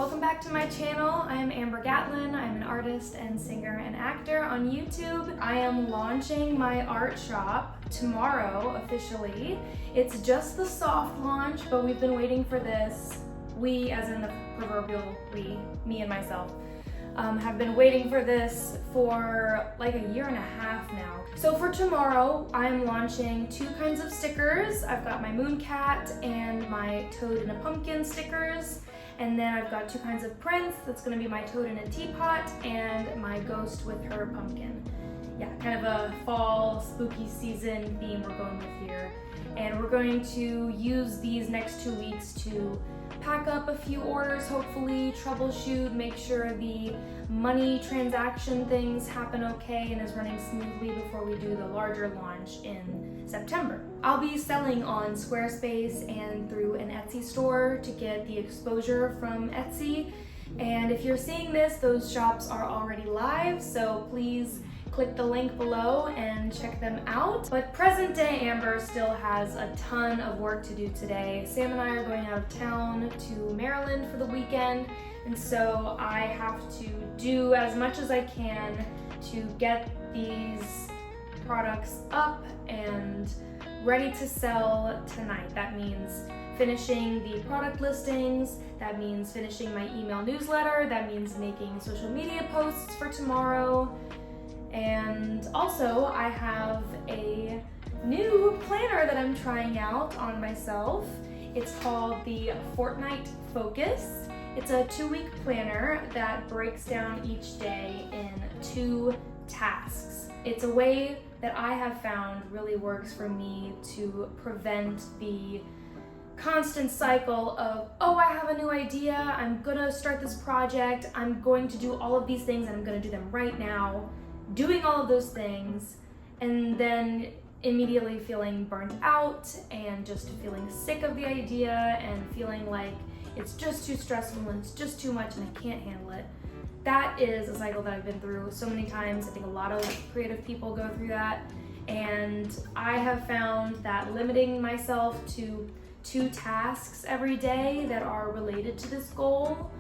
welcome back to my channel. I am Amber Gatlin. I'm an artist and singer and actor on YouTube. I am launching my art shop tomorrow officially. It's just the soft launch, but we've been waiting for this. We, as in the proverbial we, me and myself, have been waiting for this for like a year and a half now. So for tomorrow, I'm launching two kinds of stickers. I've got my moon cat and my toad in a pumpkin stickers. And then I've got two kinds of prints. That's gonna be my toad in a teapot and my ghost with her pumpkin. Yeah, kind of a fall spooky season theme we're going with here. And we're going to use these next 2 weeks to pack up a few orders, hopefully troubleshoot, make sure the money transaction things happen okay and is running smoothly before we do the larger launch in September. I'll be selling on Squarespace and through an Etsy store to get the exposure from Etsy. And if you're seeing this, those shops are already live, so please click the link below and check them out. But present day Amber still has a ton of work to do today. Sam and I are going out of town to Maryland for the weekend, and so I have to do as much as I can to get these products up and ready to sell tonight. That means finishing the product listings, that means finishing my email newsletter, that means making social media posts for tomorrow. And also I have a new planner that I'm trying out on myself. It's called the Fortnight Focus. It's a 2-week planner that breaks down each day in 2 tasks. It's a way that I have found really works for me to prevent the constant cycle of, oh, I have a new idea, I'm gonna start this project, I'm going to do all of these things and I'm gonna do them right now. Doing all of those things and then immediately feeling burnt out and just feeling sick of the idea and feeling like it's just too stressful and it's just too much and I can't handle it. That is a cycle that I've been through so many times. I think a lot of creative people go through that, and I have found that limiting myself to 2 tasks every day that are related to this goal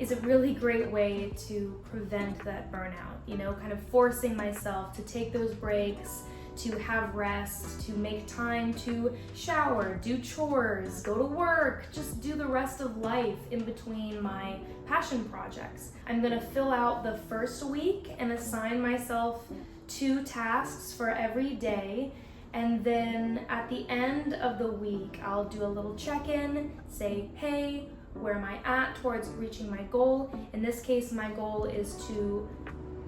is a really great way to prevent that burnout, you know, kind of forcing myself to take those breaks, to have rest, to make time to shower, do chores, go to work, just do the rest of life in between my passion projects. I'm gonna fill out the first week and assign myself 2 tasks for every day. And then at the end of the week, I'll do a little check-in, say, hey, where am I at towards reaching my goal? In this case, my goal is to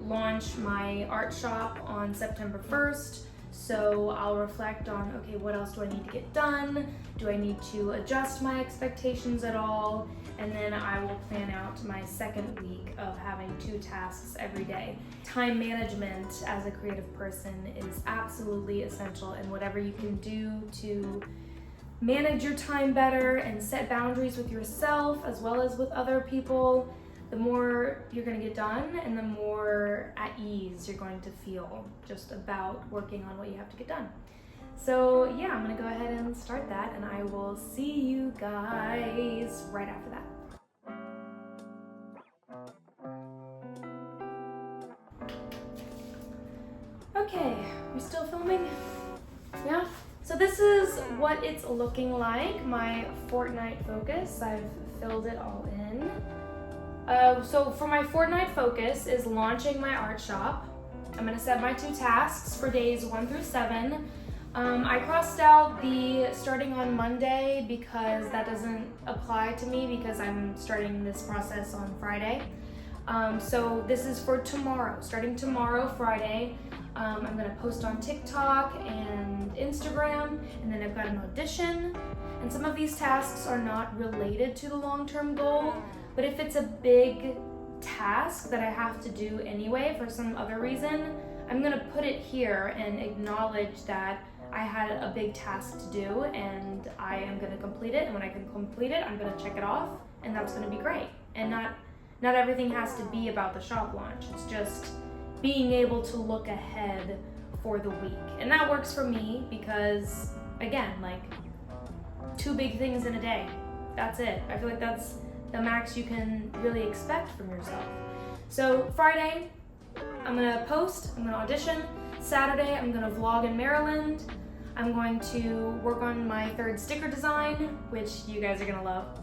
launch my art shop on September 1st. So I'll reflect on, okay, what else do I need to get done? Do I need to adjust my expectations at all? And then I will plan out my second week of having 2 tasks every day. Time management as a creative person is absolutely essential, and whatever you can do to manage your time better and set boundaries with yourself as well as with other people, the more you're going to get done and the more at ease you're going to feel just about working on what you have to get done. So yeah, I'm going to go ahead and start that, and I will see you guys right after that. Okay, we still filming? Yeah? So this is what it's looking like, my Fortnight Focus. I've filled it all in. So for my Fortnight Focus is launching my art shop. I'm gonna set my 2 tasks for days 1 through 7. I crossed out the starting on Monday because that doesn't apply to me because I'm starting this process on Friday. So this is for tomorrow, starting tomorrow, Friday. I'm gonna post on TikTok and Instagram, and then I've got an audition. And some of these tasks are not related to the long-term goal, but if it's a big task that I have to do anyway for some other reason, I'm gonna put it here and acknowledge that I had a big task to do and I am gonna complete it, and when I can complete it, I'm gonna check it off, and that's gonna be great. And not everything has to be about the shop launch. It's just being able to look ahead for the week. And that works for me because, again, like 2 big things in a day. That's it. I feel like that's the max you can really expect from yourself. So Friday, I'm gonna post, I'm gonna audition. Saturday, I'm gonna vlog in Maryland. I'm going to work on my 3rd sticker design, which you guys are gonna love.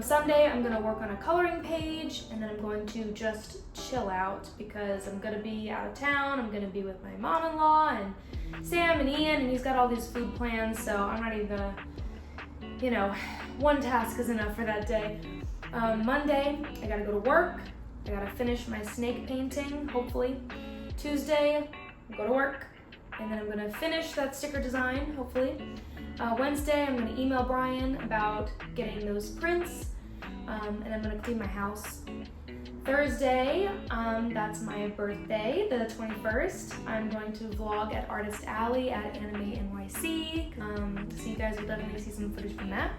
Sunday, I'm gonna work on a coloring page, and then I'm going to just chill out because I'm gonna be out of town. I'm gonna be with my mom-in-law and Sam and Ian, and he's got all these food plans, so I'm not even gonna, you know, one task is enough for that day. Monday, I gotta go to work. I gotta finish my snake painting, hopefully. Tuesday, go to work, and then I'm gonna finish that sticker design, hopefully. Wednesday, I'm gonna email Brian about getting those prints, and I'm gonna clean my house. Thursday, that's my birthday, the 21st. I'm going to vlog at Artist Alley at Anime NYC, so you guys will definitely see some footage from that.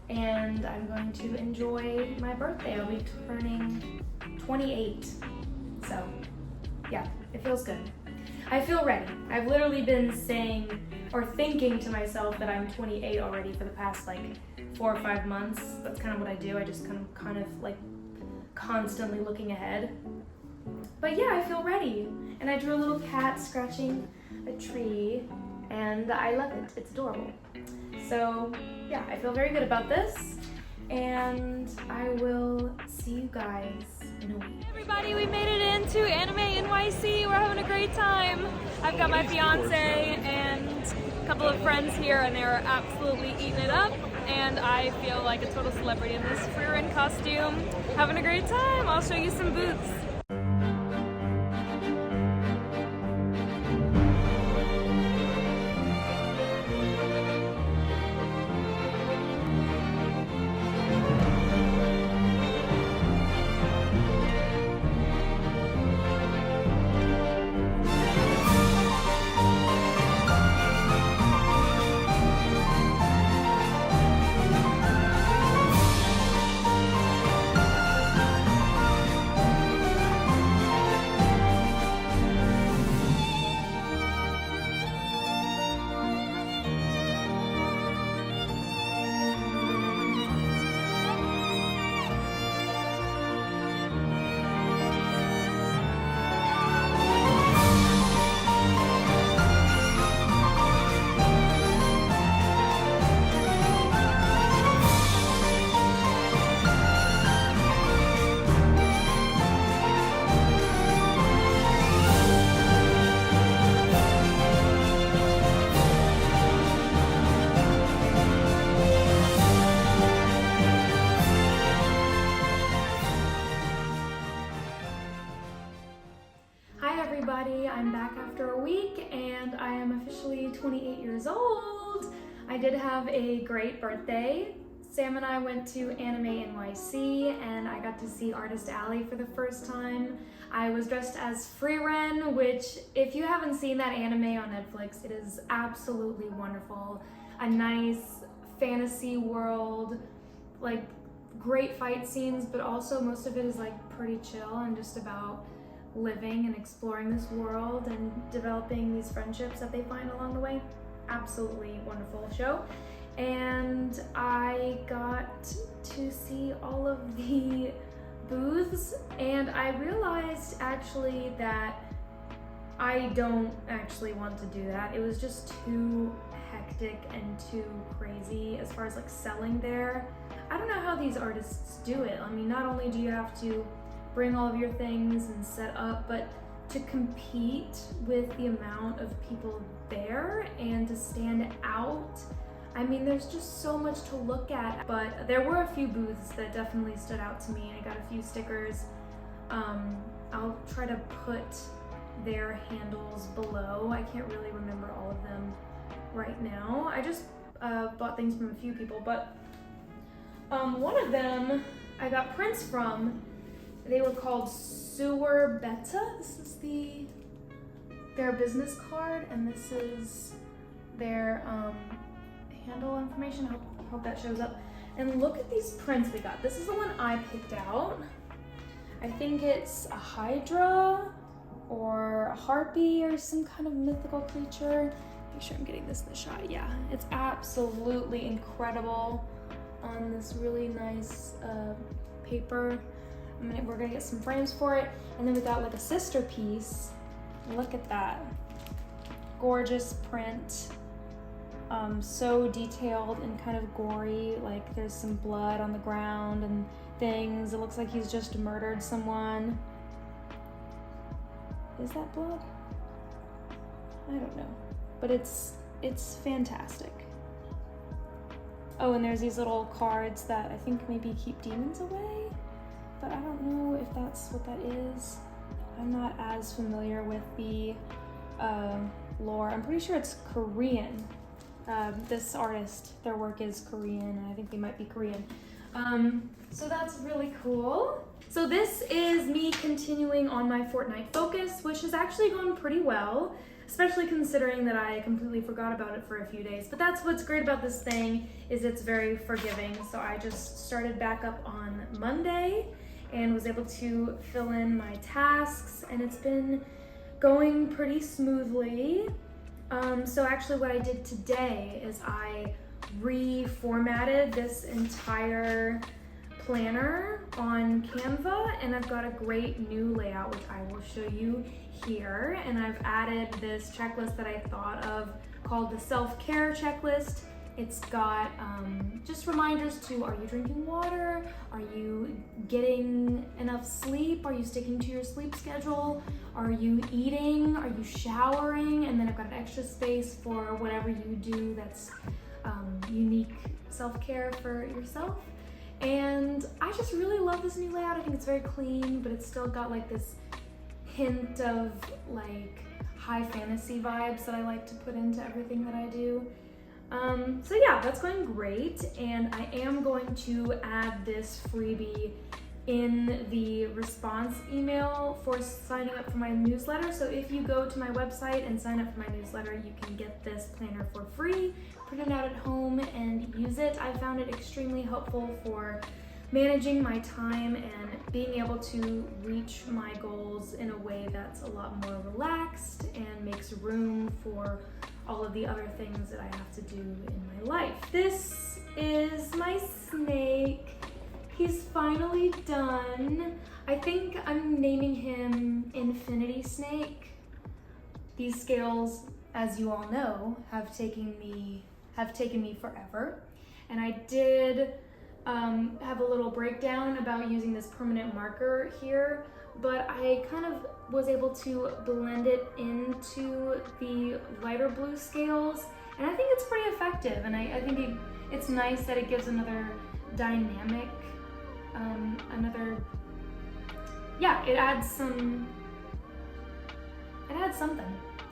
And I'm going to enjoy my birthday. I'll be turning 28, so yeah, it feels good. I feel ready. I've literally been saying or thinking to myself that I'm 28 already for the past like 4 or 5 months. That's kind of what I do. I just kind of like constantly looking ahead. But yeah, I feel ready. And I drew a little cat scratching a tree, and I love it. It's adorable. So yeah, I feel very good about this, and I will see you guys in a week. Hey everybody, we made it into Anime NYC. We're having a great time. I've got my fiance and a couple of friends here, and they're absolutely eating it up. And I feel like a total celebrity in this faewyrm costume. Having a great time. I'll show you some booths. I'm back after a week, and I am officially 28 years old. I did have a great birthday. Sam and I went to Anime NYC, and I got to see Artist Alley for the first time. I was dressed as faewyrm, which, if you haven't seen that anime on Netflix, it is absolutely wonderful. A nice fantasy world, like great fight scenes, but also most of it is like pretty chill and just about living and exploring this world and developing these friendships that they find along the way. Absolutely wonderful show. And I got to see all of the booths, and I realized actually that I don't actually want to do that. It was just too hectic and too crazy as far as like selling there. I don't know how these artists do it. I mean, not only do you have to bring all of your things and set up, but to compete with the amount of people there and to stand out. I mean, there's just so much to look at, but there were a few booths that definitely stood out to me. I got a few stickers. I'll try to put their handles below. I can't really remember all of them right now. I just bought things from a few people, but one of them I got prints from. They were called Sewer Beta. This is their business card, and this is their handle information. I hope that shows up. And look at these prints we got. This is the one I picked out. I think it's a Hydra or a Harpy or some kind of mythical creature. Make sure I'm getting this in the shot. Yeah, it's absolutely incredible. on this really nice paper. We're gonna get some frames for it. And then we got like a sister piece. Look at that. Gorgeous print. So detailed and kind of gory, like there's some blood on the ground and things. It looks like he's just murdered someone. Is that blood? I don't know, but it's fantastic. Oh, and there's these little cards that I think maybe keep demons away, but I don't know if that's what that is. I'm not as familiar with the lore. I'm pretty sure it's Korean. This artist, their work is Korean, and I think they might be Korean. So that's really cool. So this is me continuing on my Fortnight Focus, which has actually gone pretty well, especially considering that I completely forgot about it for a few days. But that's what's great about this thing, is it's very forgiving. So I just started back up on Monday and was able to fill in my tasks, and it's been going pretty smoothly. So actually what I did today is I reformatted this entire planner on Canva, and I've got a great new layout, which I will show you here. And I've added this checklist that I thought of called the self-care checklist. It's got just reminders to, are you drinking water? Are you getting enough sleep? Are you sticking to your sleep schedule? Are you eating? Are you showering? And then I've got an extra space for whatever you do that's unique self-care for yourself. And I just really love this new layout. I think it's very clean, but it's still got like this hint of like high fantasy vibes that I like to put into everything that I do. So yeah, that's going great, and I am going to add this freebie in the response email for signing up for my newsletter. So if you go to my website and sign up for my newsletter, you can get this planner for free, print it out at home and use it. I found it extremely helpful for managing my time and being able to reach my goals in a way that's a lot more relaxed and makes room for all of the other things that I have to do in my life. This is my snake. He's finally done. I think I'm naming him Infinity Snake. These scales, as you all know, have taken me forever. And I did have a little breakdown about using this permanent marker here, but I kind of was able to blend it into the lighter blue scales, and I think it's pretty effective, and I think it's nice that it gives another dynamic, it adds something.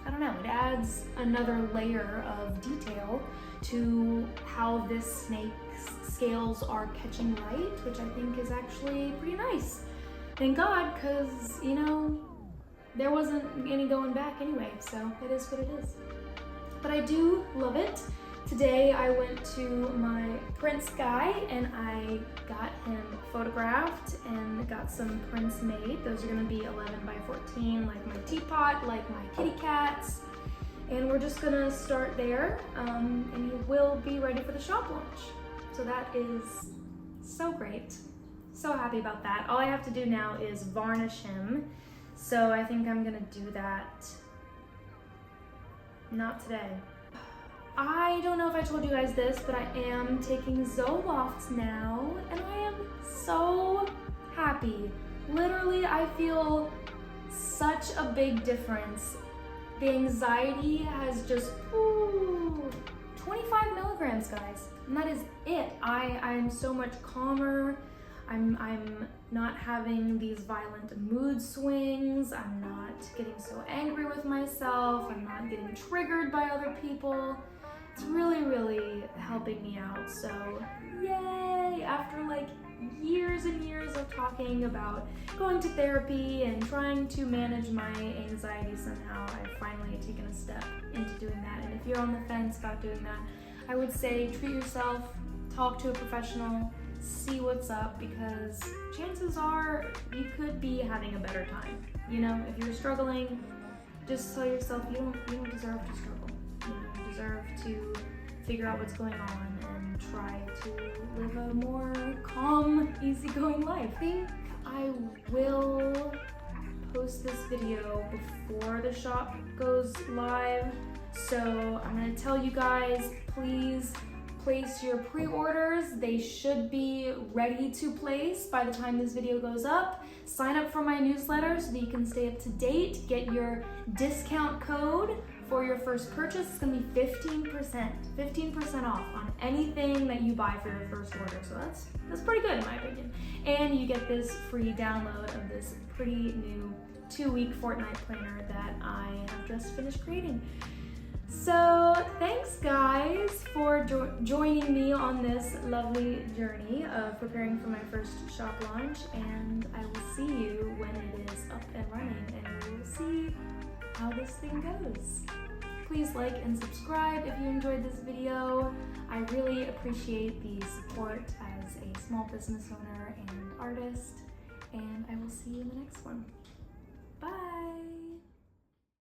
I don't know, it adds another layer of detail to how this snake's scales are catching light, which I think is actually pretty nice. Thank God, because, you know, there wasn't any going back anyway, so it is what it is. But I do love it. Today I went to my prints guy and I got him photographed and got some prints made. Those are gonna be 11 by 14, like my teapot, like my kitty cats. And we're just gonna start there, and he will be ready for the shop launch. So that is so great. So happy about that. All I have to do now is varnish him. So I think I'm gonna do that, not today. I don't know if I told you guys this, but I am taking Zoloft now, and I am so happy. Literally, I feel such a big difference. The anxiety has just, 25 milligrams, guys, and that is it. I am so much calmer. I'm not having these violent mood swings. I'm not getting so angry with myself. I'm not getting triggered by other people. It's really, really helping me out. So yay! After like years and years of talking about going to therapy and trying to manage my anxiety somehow, I've finally taken a step into doing that. And if you're on the fence about doing that, I would say treat yourself, talk to a professional, see what's up, because chances are you could be having a better time. You know, if you're struggling, just tell yourself you don't deserve to struggle. You deserve to figure out what's going on and try to live a more calm, easygoing life. I think I will post this video before the shop goes live. So I'm gonna tell you guys, please place your pre-orders. They should be ready to place by the time this video goes up. Sign up for my newsletter so that you can stay up to date. Get your discount code for your first purchase. It's gonna be 15% off on anything that you buy for your first order. So that's pretty good in my opinion. And you get this free download of this pretty new 2-week Fortnight planner that I have just finished creating. So thanks guys for joining me on this lovely journey of preparing for my first shop launch, and I will see you when it is up and running and we will see how this thing goes. Please like and subscribe if you enjoyed this video. I really appreciate the support as a small business owner and artist, and I will see you in the next one.